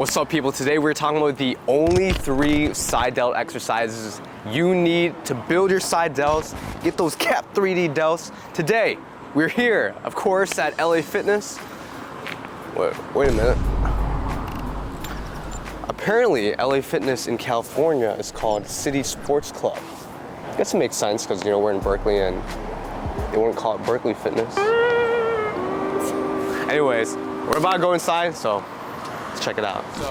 What's up, people? Today we're talking about the only 3 side delt exercises you need to build your side delts, get those CAPPED 3D delts. Today, we're here, of course, at LA Fitness. Wait a minute. Apparently, LA Fitness in California is called City Sports Club. I guess it makes sense because, you know, we're in Berkeley and they wouldn't call it Berkeley Fitness. Anyways, we're about to go inside, so let's check it out. So,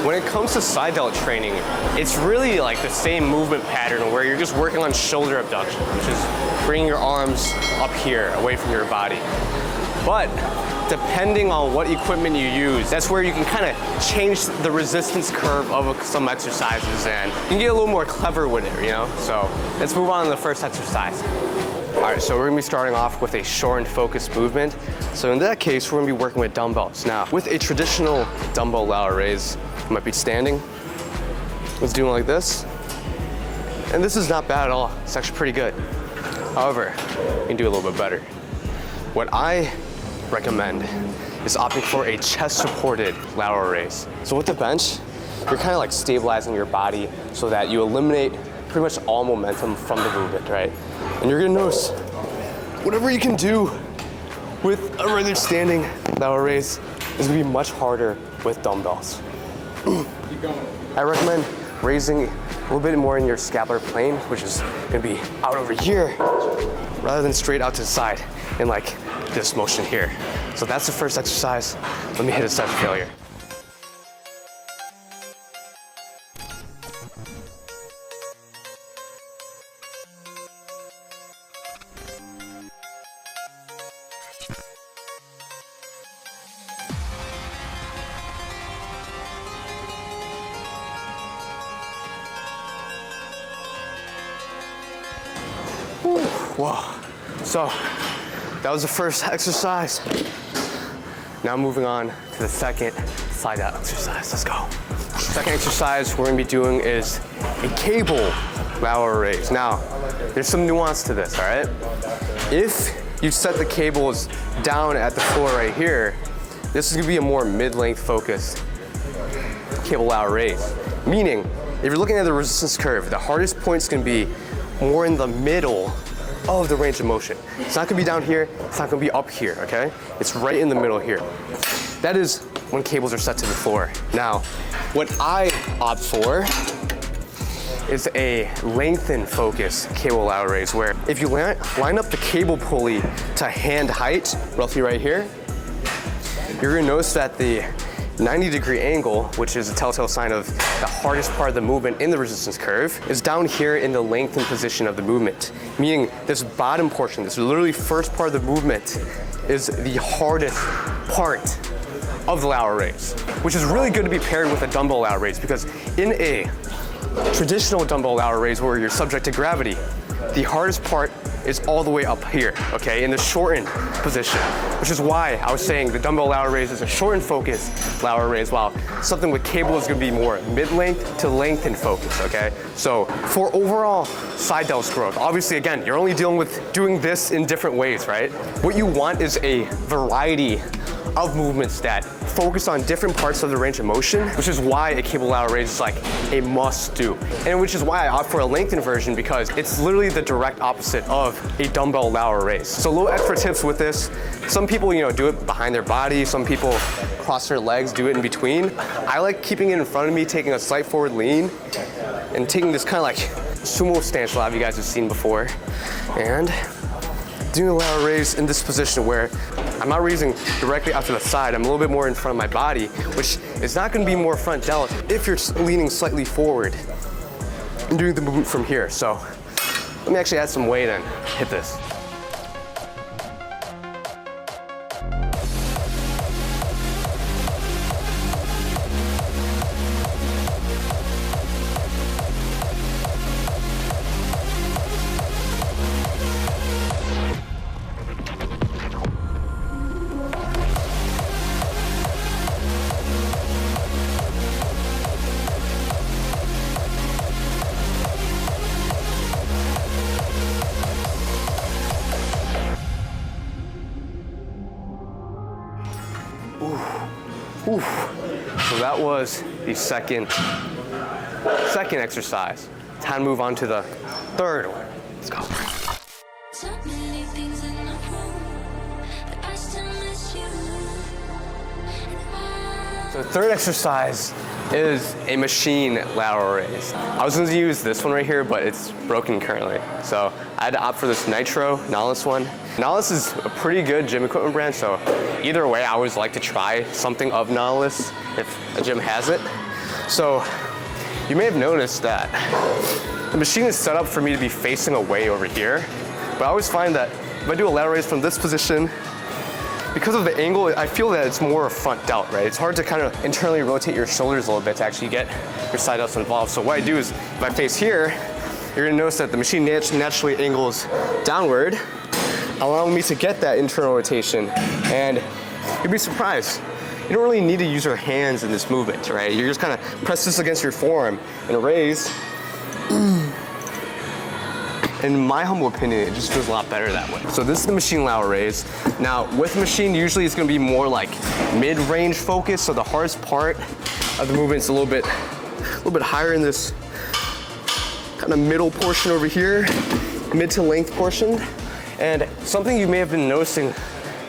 when it comes to side delt training, it's really like the same movement pattern where you're just working on shoulder abduction, which is bringing your arms up here, away from your body. But depending on what equipment you use, that's where you can kind of change the resistance curve of some exercises and you can get a little more clever with it, you know? So let's move on to the first exercise. All right, so we're gonna be starting off with a short and focused movement. So in that case, we're gonna be working with dumbbells. Now, with a traditional dumbbell lateral raise, you might be standing. Let's do it like this. And this is not bad at all. It's actually pretty good. However, you can do a little bit better. What I recommend is opting for a chest-supported lateral raise. So with the bench, you're kind of like stabilizing your body so that you eliminate pretty much all momentum from the movement, right? And you're gonna notice whatever you can do with a regular standing lateral raise is gonna be much harder with dumbbells. Keep going. I recommend raising a little bit more in your scapular plane, which is gonna be out over here, rather than straight out to the side in like this motion here. So that's the first exercise. Let me hit a set of failure. Whoa. So that was the first exercise. Now moving on to the second side delt exercise. Let's go. Second exercise we're gonna be doing is a cable lateral raise. Now, there's some nuance to this, all right? If you set the cables down at the floor right here, this is gonna be a more mid-length focused cable lateral raise. Meaning, if you're looking at the resistance curve, the hardest point's gonna be more in the middle of the range of motion. It's not gonna be down here, it's not gonna be up here, okay? It's right in the middle here. That is when cables are set to the floor. Now, what I opt for is a lengthen focus cable lateral raise, where if you line up the cable pulley to hand height, roughly right here, you're gonna notice that the 90-degree angle, which is a telltale sign of the hardest part of the movement in the resistance curve, is down here in the lengthened position of the movement. Meaning this bottom portion, this literally first part of the movement, is the hardest part of the lateral raise, which is really good to be paired with a dumbbell lateral raise, because in a traditional dumbbell lateral raise where you're subject to gravity, the hardest part is all the way up here, okay, in the shortened position, which is why I was saying the dumbbell lateral raise is a shortened focus lateral raise, while something with cable is gonna be more mid-length to lengthened focus, okay? So for overall side delts growth, obviously again, you're only dealing with doing this in different ways, right? What you want is a variety of movements that focus on different parts of the range of motion, which is why a cable lateral raise is like a must do. And which is why I opt for a lengthened version, because it's literally the direct opposite of a dumbbell lateral raise. So little extra tips with this. Some people, you know, do it behind their body. Some people cross their legs, do it in between. I like keeping it in front of me, taking a slight forward lean, and taking this kind of like sumo stance a lot of you guys have seen before. And doing a lateral raise in this position where I'm not raising directly out to the side, I'm a little bit more in front of my body, which is not gonna be more front delt if you're leaning slightly forward and doing the movement from here. So let me actually add some weight and hit this. So that that was the second exercise. Time to move on to the third one. Let's go. So many things in my room, but I still miss you. So the third exercise is a machine lateral raise. I was going to use this one right here, but it's broken currently. So I had to opt for this Nautilus one. Nautilus is a pretty good gym equipment brand, so either way, I always like to try something of Nautilus if a gym has it. So you may have noticed that the machine is set up for me to be facing away over here, but I always find that if I do a lateral raise from this position, because of the angle, I feel that it's more a front delt, right? It's hard to kind of internally rotate your shoulders a little bit to actually get your side delts involved. So what I do is, if I face here, you're gonna notice that the machine naturally angles downward, allowing me to get that internal rotation. And you'd be surprised. You don't really need to use your hands in this movement, right? You're just kind of press this against your forearm and raise. In my humble opinion, it just feels a lot better that way. So this is the machine lateral raise. Now with machine, usually it's gonna be more like mid-range focus. So the hardest part of the movement is a little bit higher in this kind of middle portion over here, mid to length portion. And something you may have been noticing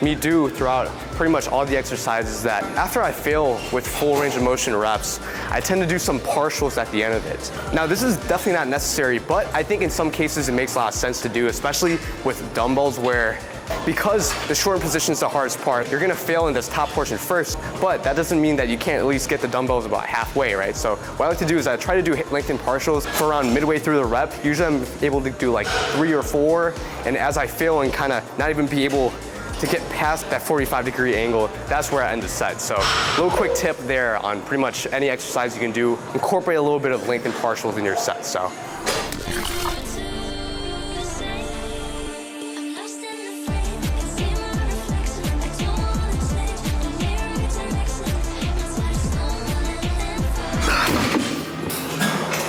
me do throughout pretty much all the exercises that after I fail with full range of motion reps, I tend to do some partials at the end of it. Now this is definitely not necessary, but I think in some cases it makes a lot of sense to do, especially with dumbbells where because the short position is the hardest part, you're gonna fail in this top portion first, but that doesn't mean that you can't at least get the dumbbells about halfway, right? So what I like to do is I try to do lengthened partials for around midway through the rep. Usually I'm able to do like 3 or 4, and as I fail and kind of not even be able to get past that 45-degree angle, that's where I end the set. So a little quick tip there on pretty much any exercise you can do, incorporate a little bit of lengthened partials in your set. So.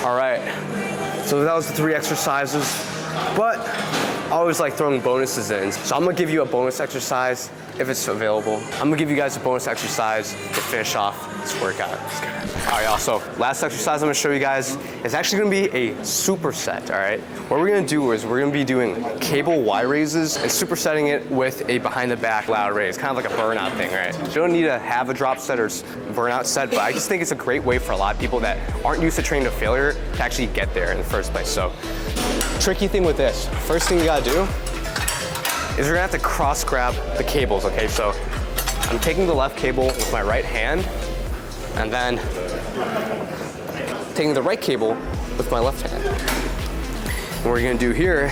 All right, so that was the 3 exercises, but I always like throwing bonuses in. So I'm gonna give you a bonus exercise if it's available. I'm gonna give you guys a bonus exercise to finish off this workout. All right, y'all, so last exercise I'm gonna show you guys is actually gonna be a superset, all right? What we're gonna do is we're gonna be doing cable Y raises and supersetting it with a behind the back lateral raise, kind of like a burnout thing, right? You don't need to have a drop set or burnout set, but I just think it's a great way for a lot of people that aren't used to training to failure to actually get there in the first place. So, tricky thing with this, first thing you gotta do is you're gonna have to cross grab the cables, okay? So I'm taking the left cable with my right hand and then taking the right cable with my left hand. And what you're gonna do here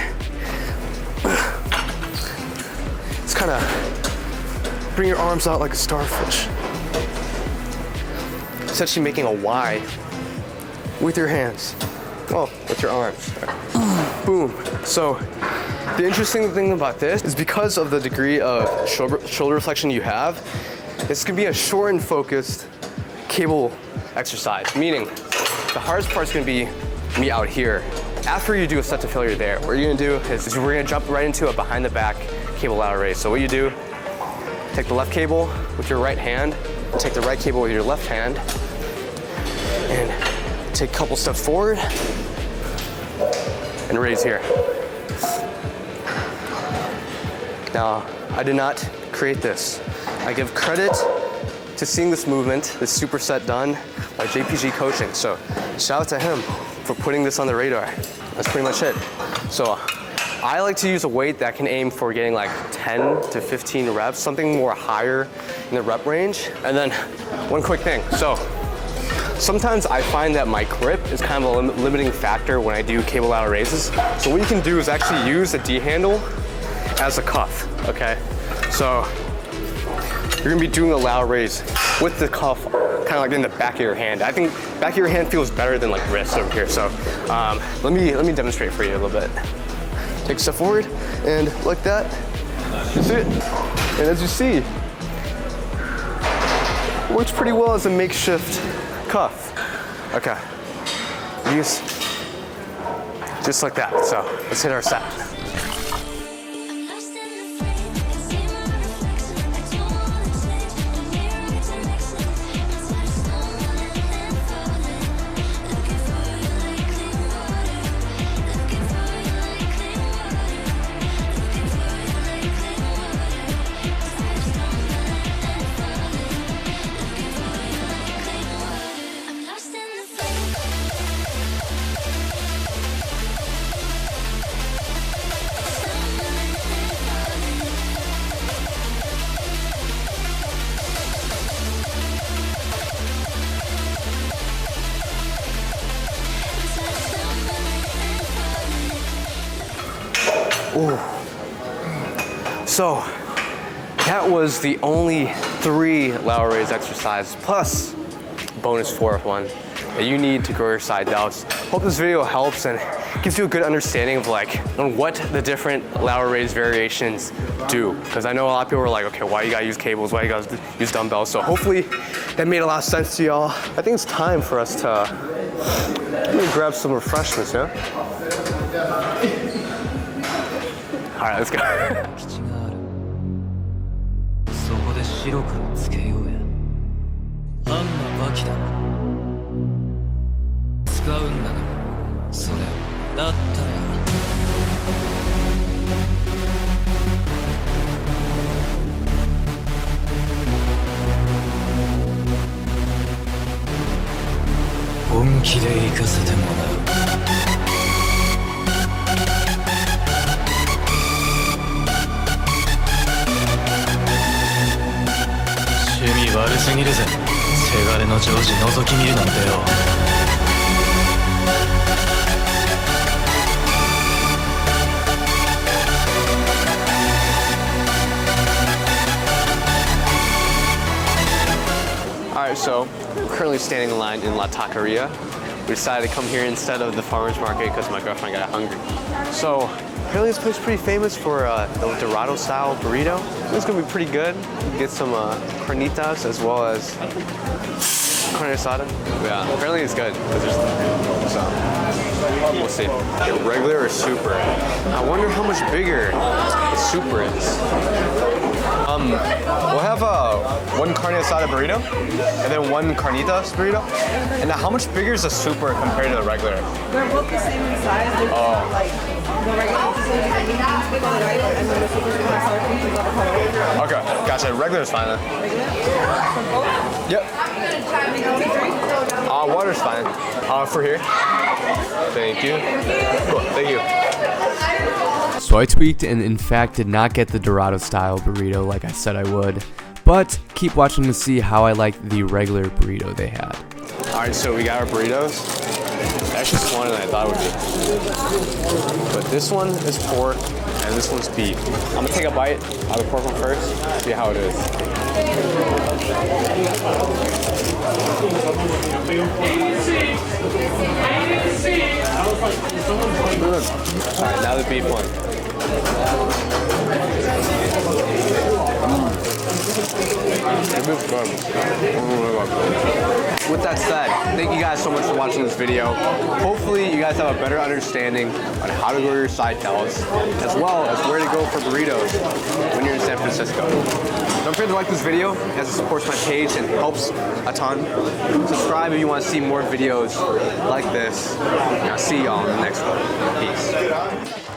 is kind of bring your arms out like a starfish. Essentially making a Y with your hands. Well, with your arms. Boom. So the interesting thing about this is because of the degree of shoulder flexion you have, this can be a short and focused cable exercise, meaning the hardest part is gonna be me out here. After you do a set to failure there, what you're gonna do is we're gonna jump right into a behind the back cable lateral raise. So what you do, take the left cable with your right hand, take the right cable with your left hand, and take a couple steps forward, and raise here. Now, I did not create this. I give credit to seeing this movement, this superset done by JPG Coaching. So shout out to him for putting this on the radar. That's pretty much it. So I like to use a weight that can aim for getting like 10 to 15 reps, something more higher in the rep range. And then one quick thing. So sometimes I find that my grip is kind of a limiting factor when I do cable lateral raises. So what you can do is actually use a D handle as a cuff, okay? So you're gonna be doing a lateral raise with the cuff kind of like in the back of your hand. I think back of your hand feels better than like wrist over here. So let me demonstrate for you a little bit. Take a step forward and like that. That's it. And as you see, it works pretty well as a makeshift cuff. Okay. Just like that. So let's hit our set. Ooh. So that was the only 3 lateral raise exercises plus bonus 4th one that you need to grow your side delts. Hope this video helps and gives you a good understanding of like on what the different lateral raise variations do. Because I know a lot of people are like, okay, why you gotta use cables? Why you gotta use dumbbells? So hopefully that made a lot of sense to y'all. I think it's time for us to grab some refreshments, yeah? All right, let's go. そこで白黒つけようやあんなバキだ使うんだなそれだったら本気で行かせてもらう趣味悪すぎるぜせがれのジョージ覗き見るなんてよAlright, so we're currently standing in line in La Taqueria. We decided to come here instead of the farmer's market because my girlfriend got hungry. So apparently this place is pretty famous for the Dorito style burrito. It's gonna be pretty good. Get some carnitas as well as carne asada. Yeah, apparently it's good. So we'll see. Regular or super? I wonder how much bigger the super is. We'll have one carne asada burrito and then one carnitas burrito. And now how much bigger is the super compared to the regular? They're both the same in size. They're just like the regular is going to be big on the right and then the super's going to have sour cream and avocado. Okay, gotcha. Regular is fine then. Regular? For both? Yep. 2, 3? Water's fine. For here. Thank you. Cool, thank you. So I tweaked and in fact did not get the Dorito style burrito like I said I would, but keep watching to see how I like the regular burrito they had. Alright, so we got our burritos. It's actually smaller than I thought it would be. But this one is pork and this one's beef. I'm gonna take a bite out of the pork one first, see how it is. Alright, now the beef one. With that said, thank you guys so much for watching this video. Hopefully you guys have a better understanding on how to grow your side delts, as well as where to go for burritos when you're in San Francisco. Don't forget to like this video as it supports my page and helps a ton. Subscribe if you want to see more videos like this. And I'll see y'all in the next one. Peace.